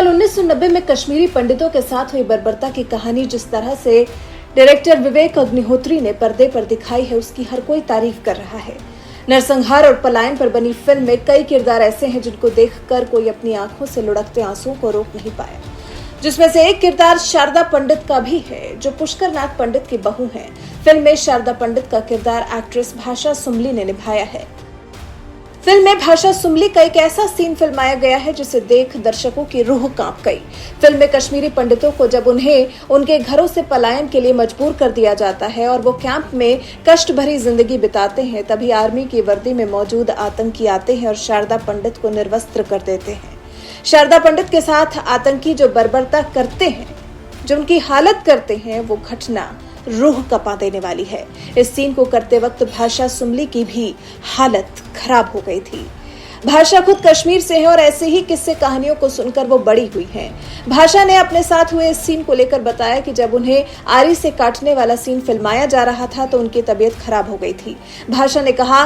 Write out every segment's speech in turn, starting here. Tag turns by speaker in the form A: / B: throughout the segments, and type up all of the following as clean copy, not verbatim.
A: साल 1990 में कश्मीरी पंडितों के साथ हुई बर्बरता की कहानी जिस तरह से डायरेक्टर विवेक अग्निहोत्री ने पर्दे पर दिखाई है, उसकी हर कोई तारीफ कर रहा है। नरसंहार और पलायन पर बनी फिल्म में कई किरदार ऐसे हैं जिनको देखकर कोई अपनी आंखों से लुढ़कते आंसुओं को रोक नहीं पाया, जिसमें से एक किरदार शारदा पंडित का भी है, जो पुष्कर नाथ पंडित की बहू हैं। फिल्म में शारदा पंडित का किरदार एक्ट्रेस भाषा सुमली ने निभाया है। फिल्म में भाषा सुमली का एक ऐसा सीन फिल्माया गया है जिसे देख दर्शकों की रूह कांप गई। फिल्म में कश्मीरी पंडितों को जब उन्हें उनके घरों से पलायन के लिए मजबूर कर दिया जाता है और वो कैंप में कष्ट भरी जिंदगी बिताते हैं, तभी आर्मी की वर्दी में मौजूद आतंकी आते हैं और शारदा पंडित को निर्वस्त्र कर देते हैं। शारदा पंडित के साथ आतंकी जो बर्बरता करते हैं, जो उनकी हालत करते हैं, वो घटना रूह कपा देने वाली है। इस सीन को करते वक्त भाषा सुमली की भी हालत खराब हो गई थी। भाषा खुद कश्मीर से है और ऐसे ही किस्से कहानियों को सुनकर वो बड़ी हुई हैं। भाषा ने अपने साथ हुए इस सीन को लेकर बताया कि जब उन्हें आरी से काटने वाला सीन फिल्माया जा रहा था तो उनकी तबीयत खराब हो गई थी। भाषा ने कहा,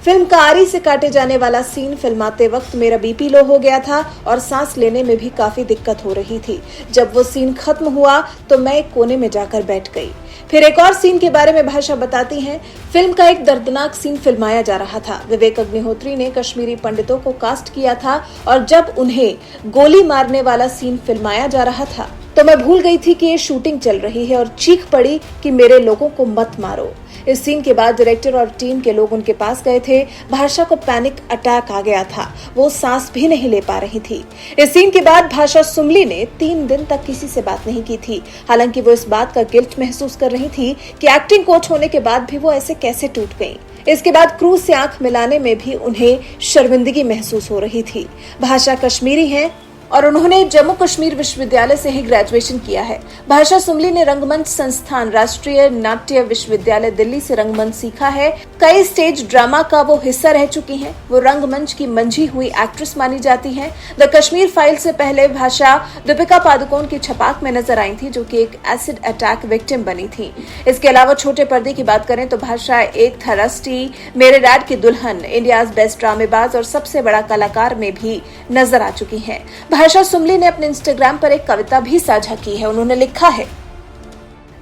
A: फिल्म का आरी से काटे जाने वाला सीन फिल्माते वक्त मेरा बीपी लो हो गया था और सांस लेने में भी काफी दिक्कत हो रही थी। जब वो सीन खत्म हुआ तो मैं एक कोने में जाकर बैठ गई। फिर एक और सीन के बारे में भाषा बताती हैं, फिल्म का एक दर्दनाक सीन फिल्माया जा रहा था। विवेक अग्निहोत्री ने कश्मीरी पंडितों को कास्ट किया था और जब उन्हें गोली मारने वाला सीन फिल्माया जा रहा था तो मैं भूल गई थी कि ये शूटिंग चल रही है और चीख पड़ी कि मेरे लोगों को मत मारो। इस सीन के बाद डायरेक्टर और टीम के लोग उनके पास गए थे। भाषा को पैनिक अटैक आ गया था, वो सांस भी नहीं ले पा रही थी। इस सीन के बाद भाषा सुमली ने 3 दिन तक किसी से बात नहीं की थी। हालांकि वो इस बात का गिल्ट महसूस कर रही थी कि एक्टिंग कोच होने के बाद भी वो ऐसे कैसे टूट गई। इसके बाद क्रू से आंख मिलाने में भी उन्हें शर्मिंदगी महसूस हो रही थी। भाषा कश्मीरी है और उन्होंने जम्मू कश्मीर विश्वविद्यालय से ही ग्रेजुएशन किया है। भाषा सुमली ने रंगमंच संस्थान राष्ट्रीय नाट्य विश्वविद्यालय दिल्ली से रंगमंच सीखा है। कई स्टेज ड्रामा का वो हिस्सा रह चुकी हैं। वो रंगमंच की मंझी हुई एक्ट्रेस मानी जाती हैं। द कश्मीर फाइल से पहले भाषा दीपिका पादुकोण की छपाक में नजर आई थी, जो कि एक एसिड अटैक विक्टिम बनी थी। इसके अलावा छोटे पर्दे की बात करें तो भाषा एक था रस्टी, मेरे डैड की दुल्हन, इंडियाज बेस्ट ड्रामेबाज और सबसे बड़ा कलाकार में भी नजर आ चुकी है। भाषा सुमली ने अपने इंस्टाग्राम पर एक कविता भी साझा की है। उन्होंने लिखा है,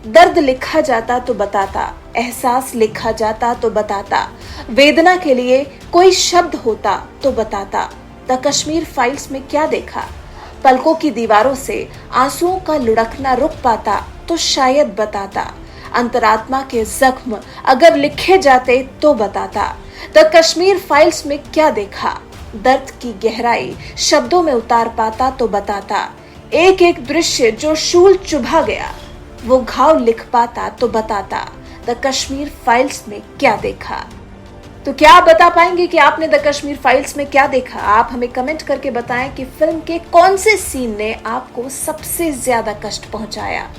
A: दर्द लिखा जाता तो बताता, एहसास लिखा जाता तो बताता, वेदना के लिए कोई शब्द होता तो बताता। द कश्मीर फाइल्स में क्या देखा, पलकों की दीवारों से आंसुओं का लुढ़कना रुक पाता तो शायद बताता। अंतरात्मा के जख्म अगर लिखे जाते तो बताता। द कश्मीर फाइल्स में क्या देखा, दर्द की गहराई शब्दों में उतार पाता तो बताता। एक एक दृश्य जो शूल चुभा गया, वो घाव लिख पाता तो बताता। द कश्मीर फाइल्स में क्या देखा। तो क्या आप बता पाएंगे कि आपने द कश्मीर फाइल्स में क्या देखा? आप हमें कमेंट करके बताएं कि फिल्म के कौन से सीन ने आपको सबसे ज्यादा कष्ट पहुंचाया।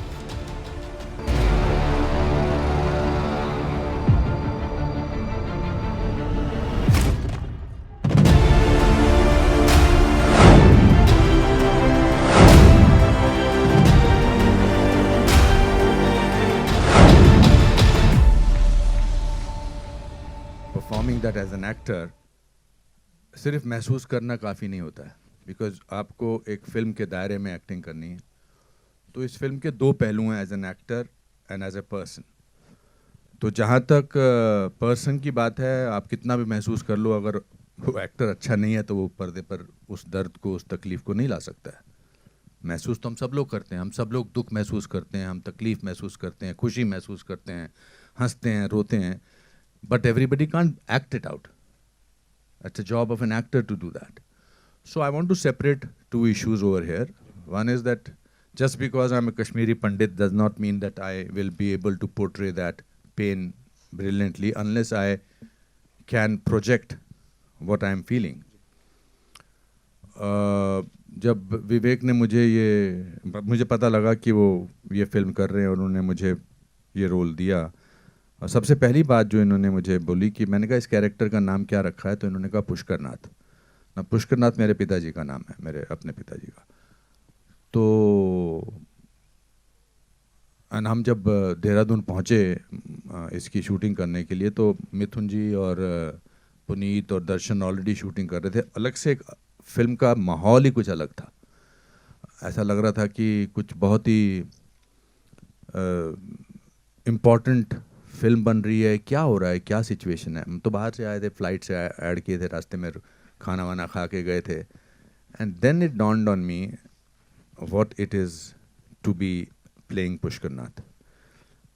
B: Performing that as an actor सिर्फ महसूस करना काफ़ी नहीं होता है, बिकॉज आपको एक फिल्म के दायरे में एक्टिंग करनी है। तो इस फिल्म के 2 पहलू हैं, as an actor and as a person. तो जहाँ तक पर्सन की बात है, आप कितना भी महसूस कर लो, अगर वो एक्टर अच्छा नहीं है तो वो पर्दे पर उस दर्द को, उस तकलीफ को नहीं ला सकता है। महसूस तो हम सब लोग करते हैं, हम सब लोग दुख महसूस करते हैं, हम तकलीफ महसूस करते हैं, खुशी महसूस करते हैं, हंसते हैं, रोते हैं, but everybody can't act it out. It's a job of an actor to do that. So I want to separate 2 issues over here. One is that just because I'm a Kashmiri Pandit does not mean that I will be able to portray that pain brilliantly unless I can project what I'm feeling. जब विवेक ने मुझे पता लगा कि वो ये film कर रहे हैं और उन्होंने मुझे ये रोल दिया, और सबसे पहली बात जो इन्होंने मुझे बोली कि मैंने कहा इस कैरेक्टर का नाम क्या रखा है, तो इन्होंने कहा पुष्कर नाथ। ना, पुष्कर नाथ मेरे पिताजी का नाम है, मेरे अपने पिताजी का। तो हम जब देहरादून पहुँचे इसकी शूटिंग करने के लिए, तो मिथुन जी और पुनीत और दर्शन ऑलरेडी शूटिंग कर रहे थे। अलग से एक फिल्म का माहौल ही कुछ अलग था। ऐसा लग रहा था कि कुछ बहुत ही इम्पोर्टेंट फिल्म बन रही है, क्या हो रहा है, क्या सिचुएशन है। हम तो बाहर से आए थे, फ्लाइट से ऐड किए थे, रास्ते में खाना वाना खा के गए थे, and then it dawned on me what it is to be playing Pushkar Nath,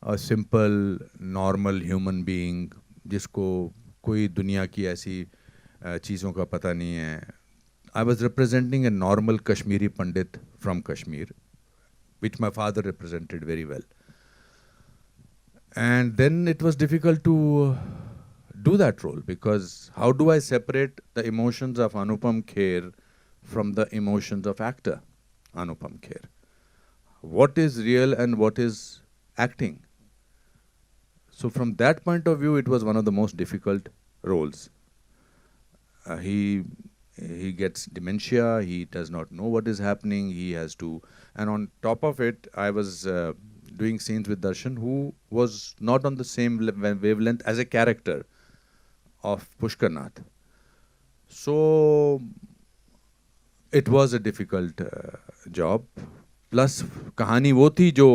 B: a simple normal human being जिसको कोई दुनिया की ऐसी चीज़ों का पता नहीं है। I was representing a normal Kashmiri Pandit from Kashmir, which my father represented very well. And then it was difficult to do that role, because how do I separate the emotions of Anupam Kher from the emotions of actor Anupam Kher? What is real and what is acting? So from that point of view, it was one of the most difficult roles. He gets dementia, he does not know what is happening, he has to, and on top of it, I was doing scenes with Darshan, who was not on the same wavelength as a character of Pushkar Nath. So it was a difficult job. Plus कहानी वो थी जो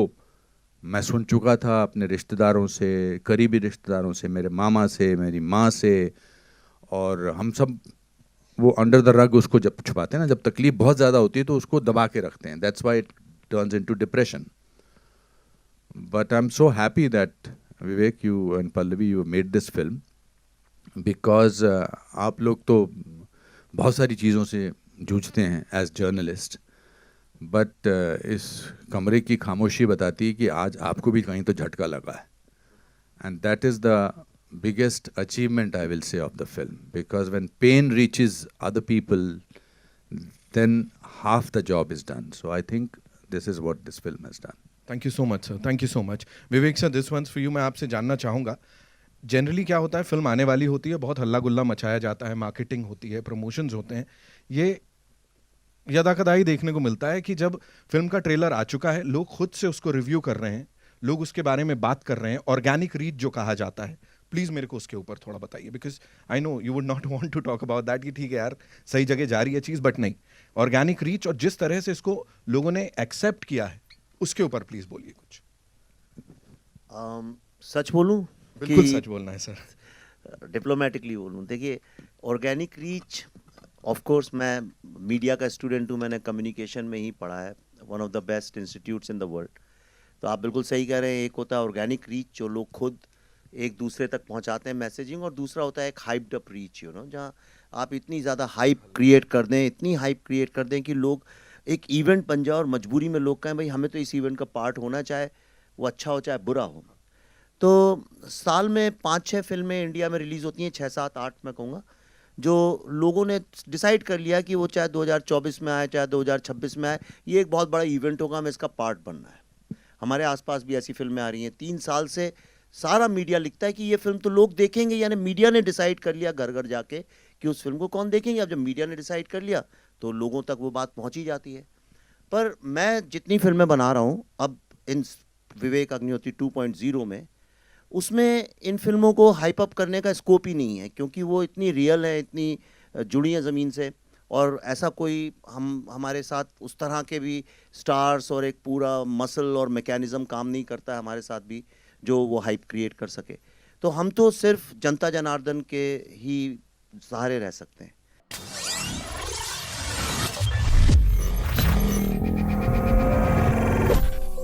B: मैं सुन चुका था अपने रिश्तेदारों से, करीबी रिश्तेदारों से, मेरे मामा से, मेरी माँ से, और हम सब वो अंडर द रग उसको जब छुपाते हैं ना, जब तकलीफ बहुत ज़्यादा होती है तो उसको दबा के रखते हैं, that's why it turns into depression. But I am so happy that Vivek, you and Pallavi, you made this film, because आप लोग तो बहुत सारी चीज़ों से जूझते हैं एज जर्नलिस्ट, बट इस कमरे की खामोशी बताती है कि आज आपको भी कहीं तो झटका लगा है, and that is the biggest achievement, I will say, of the film, because when pain reaches other people, then half the job is done. So I think this is what this film has done.
C: Thank you so much, sir. Thank you so much. Vivek sir, this one's for you. मैं आपसे जानना चाहूँगा, generally क्या होता है, film आने वाली होती है, बहुत हल्ला गुल्ला मचाया जाता है, मार्केटिंग होती है, प्रमोशंस होते हैं, ये यदाकदाई देखने को मिलता है कि जब फिल्म का ट्रेलर आ चुका है, लोग खुद से उसको रिव्यू कर रहे हैं, लोग उसके बारे में बात कर रहे हैं, ऑर्गेनिक रीच जो कहा जाता है, प्लीज़ मेरे को उसके ऊपर थोड़ा बताइए, because I know you would not want to talk about that कि ठीक है यार सही जगह जा रही है चीज़, बट नहीं, ऑर्गेनिक रीच और जिस तरह से इसको लोगों ने एक्सेप्ट किया है उसके ऊपर प्लीज़ बोलिए कुछ.
D: सच बोलूं?
C: बिल्कुल सच बोलना है सर.
D: डिप्लोमेटिकली बोलूं, देखिए ऑर्गेनिक रीच, ऑफ कोर्स मैं मीडिया का स्टूडेंट हूं, मैंने कम्युनिकेशन में ही पढ़ा है, one of the best institutes in the world. तो आप बिल्कुल सही कह रहे हैं, एक होता है ऑर्गेनिक रीच जो लोग खुद एक दूसरे तक पहुंचाते हैं मैसेजिंग, और दूसरा होता है एक hyped up reach, you know, जहां आप इतनी ज़्यादा हाइप क्रिएट कर दें, इतनी हाइप क्रिएट कर दें कि लोग एक इवेंट बन जाए और मजबूरी में लोग कहें भाई हमें तो इस इवेंट का पार्ट होना, चाहे वो अच्छा हो चाहे बुरा हो. तो साल में 5-6 फिल्में इंडिया में रिलीज़ होती हैं, 6-7-8 मैं कहूँगा, जो लोगों ने डिसाइड कर लिया कि वो चाहे 2024 में आए चाहे 2026 में आए, ये एक बहुत बड़ा इवेंट होगा, हमें इसका पार्ट बनना है. हमारे आसपास भी ऐसी फिल्में आ रही हैं. 3 साल से सारा मीडिया लिखता है कि ये फिल्म तो लोग देखेंगे, यानी मीडिया ने डिसाइड कर लिया घर घर जाके कि उस फिल्म को कौन देखेंगे. अब जब मीडिया ने डिसाइड कर लिया तो लोगों तक वो बात पहुंची जाती है. पर मैं जितनी फिल्में बना रहा हूँ अब इन विवेक अग्निहोत्री 2.0 में, उसमें इन फिल्मों को हाइप अप करने का स्कोप ही नहीं है, क्योंकि वो इतनी रियल है, इतनी जुड़ी हैं ज़मीन से, और ऐसा कोई हमारे साथ उस तरह के भी स्टार्स और एक पूरा मसल और मैकेनिज़्म काम नहीं करता है हमारे साथ भी जो वो हाइप क्रिएट कर सके. तो हम तो सिर्फ जनता जनार्दन के ही सहारे रह सकते हैं.